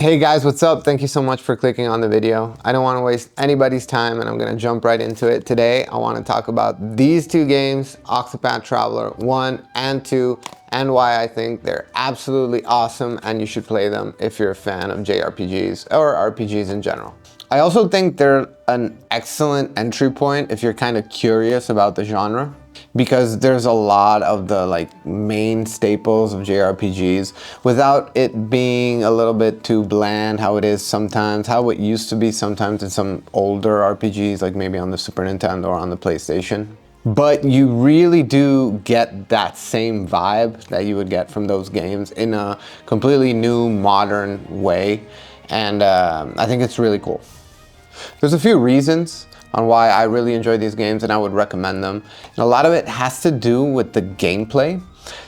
Hey guys, what's up? Thank you so much for clicking on the video. I don't want to waste anybody's time and I'm going to jump right into it. Today, I want to talk about these two games, Octopath Traveler I and II, and why I think they're absolutely awesome and you should play them if you're a fan of JRPGs or RPGs in general. I also think they're an excellent entry point if you're kind of curious about the genre, because there's a lot of the main staples of JRPGs without it being a little bit too bland, how it is sometimes, how it used to be sometimes in some older RPGs, like maybe on the Super Nintendo or on the PlayStation. But you really do get that same vibe that you would get from those games in a completely new, modern way. And I think it's really cool. There's a few reasons on why I really enjoy these games and I would recommend them. And a lot of it has to do with the gameplay.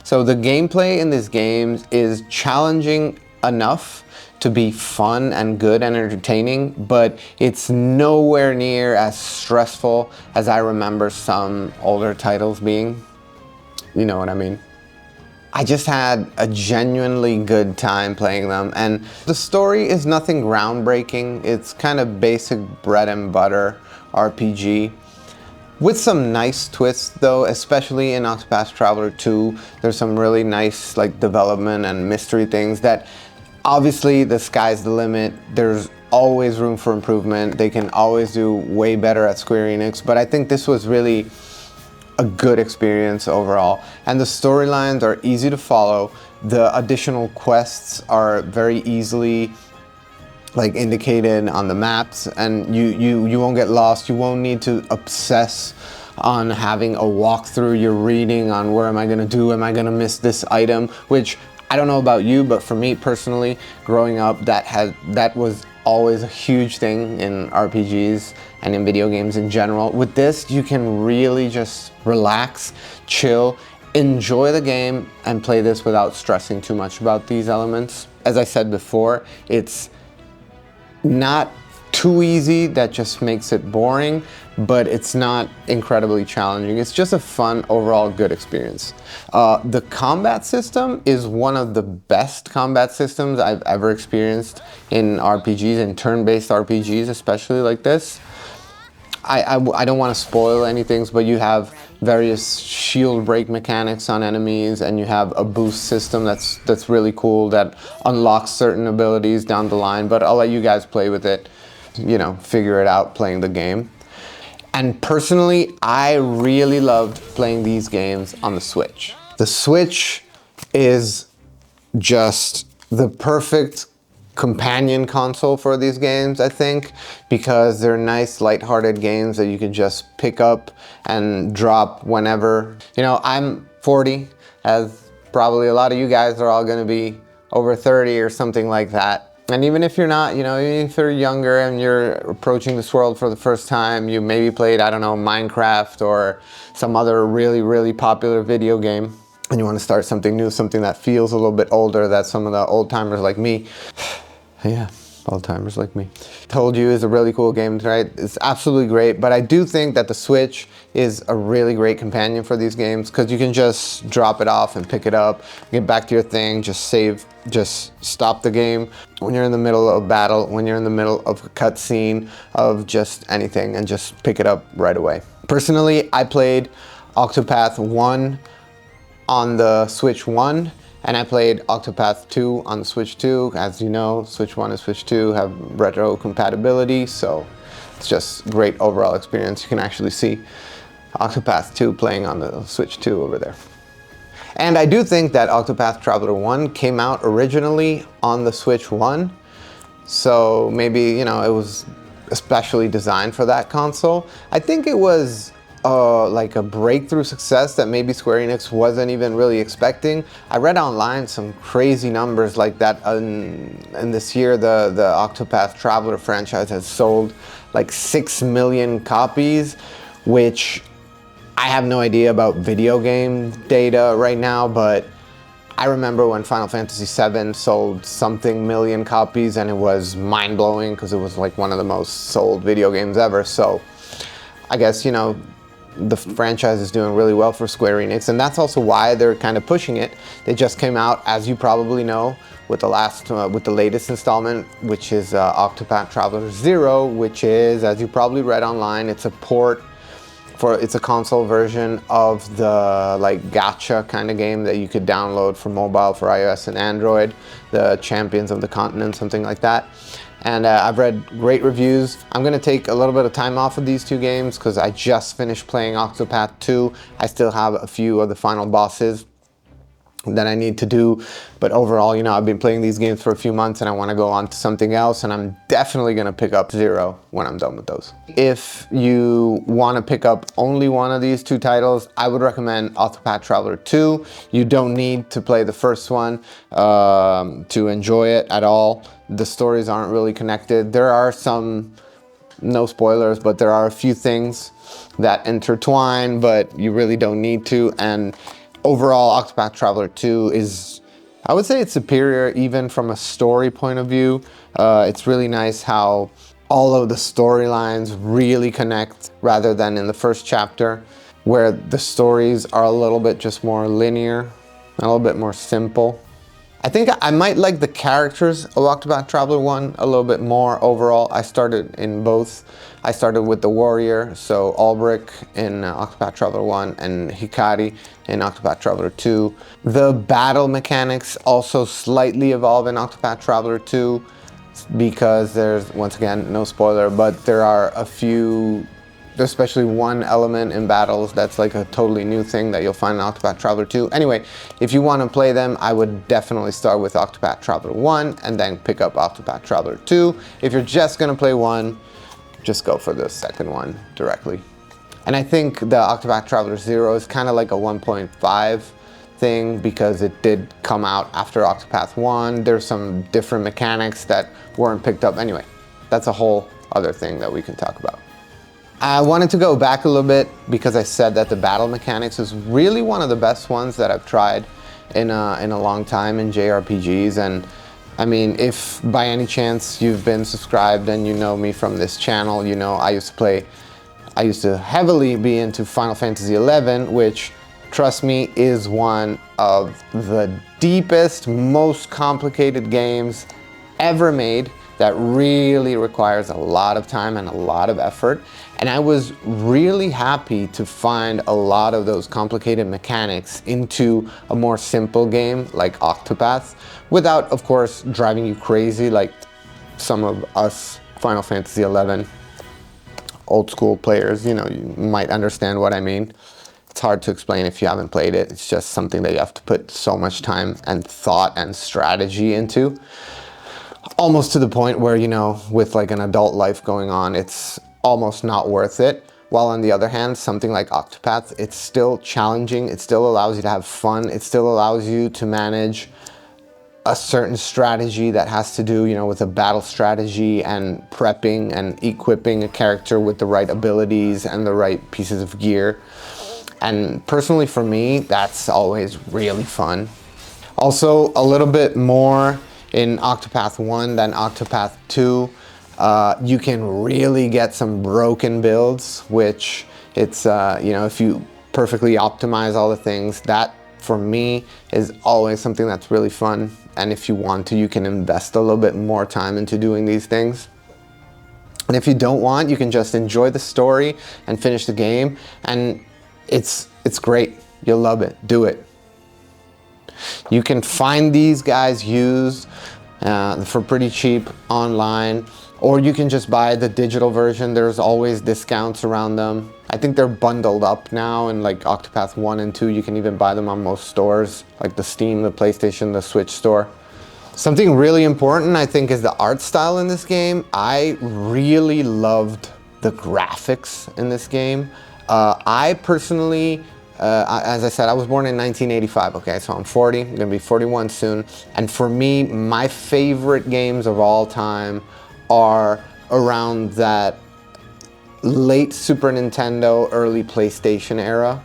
So the gameplay in these games is challenging enough to be fun and good and entertaining, but it's nowhere near as stressful as I remember some older titles being. You know what I mean? I just had a genuinely good time playing them, and the story is nothing groundbreaking. It's kind of basic bread and butter RPG with some nice twists though, especially in Octopath Traveler 2. There's some really nice development and mystery things that obviously the sky's the limit. There's always room for improvement. They can always do way better at SquareEnix, but I think this was really a good experience overall, and the storylines are easy to follow. The additional quests are very easily indicated on the maps, and you won't get lost. You won't need to obsess on having a walkthrough. You're reading on where am I gonna do, am I gonna miss this item, which I don't know about you, but for me personally, growing up, that was always a huge thing in RPGs and in video games in general. With this, you can really just relax, chill, enjoy the game, and play this without stressing too much about these elements. As I said before, it's not too easy that just makes it boring, but it's not incredibly challenging. It's just a fun, overall good experience. The combat system is one of the best combat systems I've ever experienced in RPGs, in turn-based RPGs, especially like this. I don't want to spoil anything, but you have various shield break mechanics on enemies, and you have a boost system that's really cool that unlocks certain abilities down the line, but I'll let you guys play with it, you know, figure it out playing the game. And personally, I really loved playing these games on the Switch. The Switch is just the perfect companion console for these games, I think, because they're nice, lighthearted games that you can just pick up and drop whenever. You know, I'm 40, as probably a lot of you guys are all gonna be over 30 or something like that. And even if you're not, you know, even if you're younger and you're approaching this world for the first time, you maybe played, I don't know, Minecraft or some other really, really popular video game, and you want to start something new, something that feels a little bit older, that some of the old timers like me, yeah, old timers like me, told you is a really cool game, right? It's absolutely great, but I do think that the Switch is a really great companion for these games, because you can just drop it off and pick it up, get back to your thing, just save, just stop the game when you're in the middle of battle, when you're in the middle of a cutscene, of just anything, and just pick it up right away. Personally, I played Octopath 1 on the Switch 1, and I played Octopath 2 on the Switch 2. As you know, Switch 1 and Switch 2 have retro compatibility, so it's just great overall experience. You can actually see Octopath 2 playing on the Switch 2 over there. And I do think that Octopath Traveler 1 came out originally on the Switch 1, so maybe, you know, it was especially designed for that console. I think it was like a breakthrough success that maybe SquareEnix wasn't even really expecting. I read online some crazy numbers like that, and this year the Octopath Traveler franchise has sold like 6 million copies, which I have no idea about video game data right now, but I remember when Final Fantasy VII sold something million copies, and it was mind-blowing because it was like one of the most sold video games ever. So I guess, you know, the franchise is doing really well for SquareEnix, and that's also why they're kind of pushing it. They just came out, as you probably know, with the latest installment, which is Octopath Traveler Zero, which is, as you probably read online, it's a port it's a console version of the like gacha kind of game that you could download for mobile for iOS and Android, the Champions of the Continent, something like that. And I've read great reviews. I'm gonna take a little bit of time off of these two games because I just finished playing Octopath 2. I still have a few of the final bosses that I need to do, but overall, you know, I've been playing these games for a few months and I want to go on to something else, and I'm definitely going to pick up Zero when I'm done with those. If you want to pick up only one of these two titles, I would recommend Octopath Traveler 2. You don't need to play the first one to enjoy it at all. The stories aren't really connected. There are some, no spoilers, but there are a few things that intertwine, but you really don't need to. And overall, Octopath Traveler 2 is, I would say it's superior even from a story point of view. It's really nice how all of the storylines really connect rather than in the first chapter, where the stories are a little bit just more linear, a little bit more simple. I think I might like the characters of Octopath Traveler 1 a little bit more overall. I started in both. I started with the warrior, so Ulbrich in Octopath Traveler 1 and Hikari in Octopath Traveler 2. The battle mechanics also slightly evolve in Octopath Traveler 2 because there's, once again, no spoiler, but there are a few, especially one element in battles that's like a totally new thing that you'll find in Octopath Traveler 2. Anyway, if you want to play them, I would definitely start with Octopath Traveler 1 and then pick up Octopath Traveler 2. If you're just going to play one, just go for the second one directly. And I think the Octopath Traveler Zero is kind of like a 1.5 thing because it did come out after Octopath 1. There's some different mechanics that weren't picked up. Anyway, that's a whole other thing that we can talk about. I wanted to go back a little bit because I said that the battle mechanics is really one of the best ones that I've tried in a long time in JRPGs. And I mean, if by any chance you've been subscribed and you know me from this channel, you know I used to heavily be into Final Fantasy XI, which, trust me, is one of the deepest, most complicated games ever made that really requires a lot of time and a lot of effort. And I was really happy to find a lot of those complicated mechanics into a more simple game like Octopath, without, of course, driving you crazy like some of us Final Fantasy XI old school players, you know, you might understand what I mean. It's hard to explain if you haven't played it. It's just something that you have to put so much time and thought and strategy into. Almost to the point where, you know, with like an adult life going on, it's almost not worth it. While on the other hand, something like Octopath, it's still challenging. It still allows you to have fun. It still allows you to manage a certain strategy that has to do, you know, with a battle strategy and prepping and equipping a character with the right abilities and the right pieces of gear. And personally for me, that's always really fun. Also, a little bit more in Octopath 1 than Octopath 2. You can really get some broken builds, which it's, you know, if you perfectly optimize all the things, that for me is always something that's really fun. And if you want to, you can invest a little bit more time into doing these things. And if you don't want, you can just enjoy the story and finish the game. And it's great. You'll love it. Do it. You can find these guys used for pretty cheap online, or you can just buy the digital version. There's always discounts around them. I think they're bundled up now in like Octopath 1 and 2. You can even buy them on most stores, like the Steam, the PlayStation, the Switch store. Something really important, I think, is the art style in this game. I really loved the graphics in this game. I personally, as I said, I was born in 1985, okay, so I'm 40, I'm gonna be 41 soon. And for me, my favorite games of all time are around that late Super Nintendo, early PlayStation era,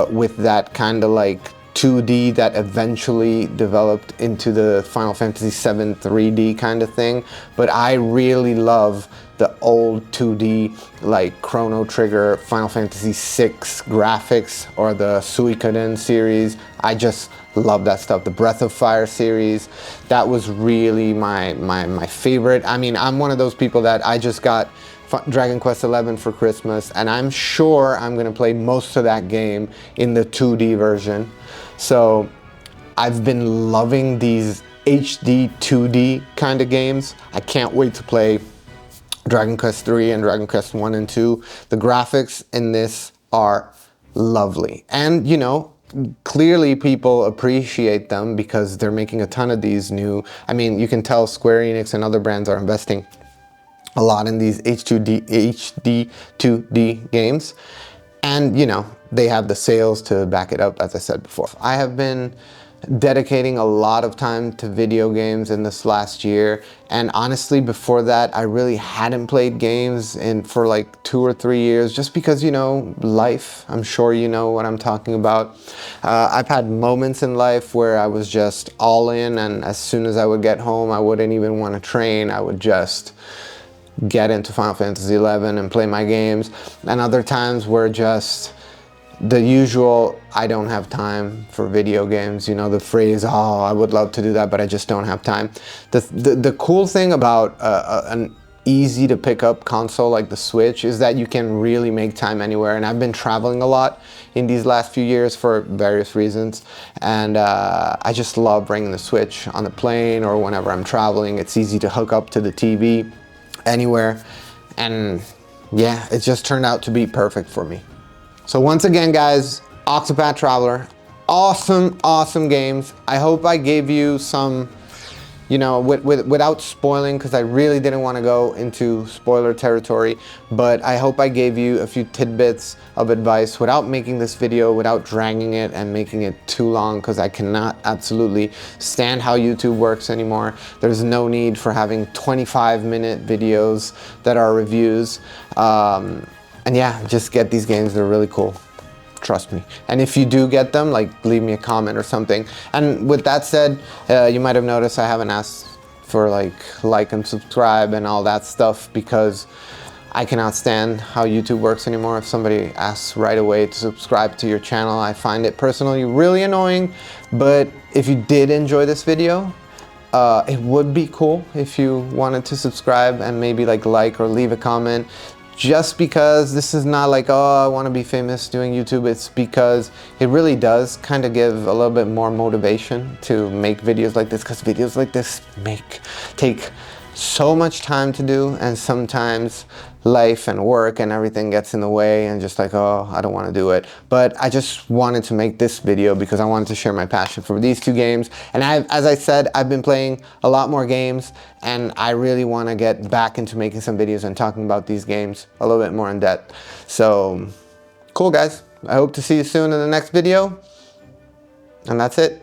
with that kind of like 2D that eventually developed into the Final Fantasy VII 3D kind of thing. But I really love the old 2D like Chrono Trigger, Final Fantasy VI graphics, or the Suikoden series. I just love that stuff. The Breath of Fire series, that was really my favorite. I mean, I'm one of those people that I just got Dragon Quest XI for Christmas, and I'm sure I'm gonna play most of that game in the 2D version. So I've been loving these HD 2D kind of games. I can't wait to play Dragon Quest III and Dragon Quest I and II. The graphics in this are lovely. And you know, clearly people appreciate them because they're making a ton of these new, I mean, you can tell SquareEnix and other brands are investing a lot in these HD 2D games. And you know, they have the sales to back it up, as I said before. I have been dedicating a lot of time to video games in this last year, and honestly before that I really hadn't played games for like 2 or 3 years, just because, you know, life. I'm sure you know what I'm talking about. I've had moments in life where I was just all in, and as soon as I would get home I wouldn't even want to train. I would just get into Final Fantasy XI and play my games, and other times were just the usual, I don't have time for video games. You know, the phrase, oh, I would love to do that, but I just don't have time. The cool thing about an easy to pick up console like the Switch is that you can really make time anywhere. And I've been traveling a lot in these last few years for various reasons, and I just love bringing the Switch on the plane or whenever I'm traveling. It's easy to hook up to the TV anywhere, and yeah, it just turned out to be perfect for me. So once again, guys, Octopath Traveler, awesome games. I hope I gave you some, you know, without spoiling, because I really didn't want to go into spoiler territory, but I hope I gave you a few tidbits of advice without making this video, without dragging it and making it too long, because I cannot absolutely stand how YouTube works anymore. There's no need for having 25-minute videos that are reviews. And yeah, just get these games, they're really cool. Trust me. And if you do get them, like, leave me a comment or something. And with that said, you might have noticed I haven't asked for like and subscribe and all that stuff, because I cannot stand how YouTube works anymore. If somebody asks right away to subscribe to your channel, I find it personally really annoying. But if you did enjoy this video, it would be cool if you wanted to subscribe and maybe like or leave a comment. Just because this is not like, oh, I want to be famous doing YouTube. It's because it really does kind of give a little bit more motivation to make videos like this, because videos like this take so much time to do, and sometimes life and work and everything gets in the way, and just like, oh, I don't want to do it. But I just wanted to make this video because I wanted to share my passion for these two games. And as I said, I've been playing a lot more games, and I really want to get back into making some videos and talking about these games a little bit more in depth. So cool, guys. I hope to see you soon in the next video, and that's it.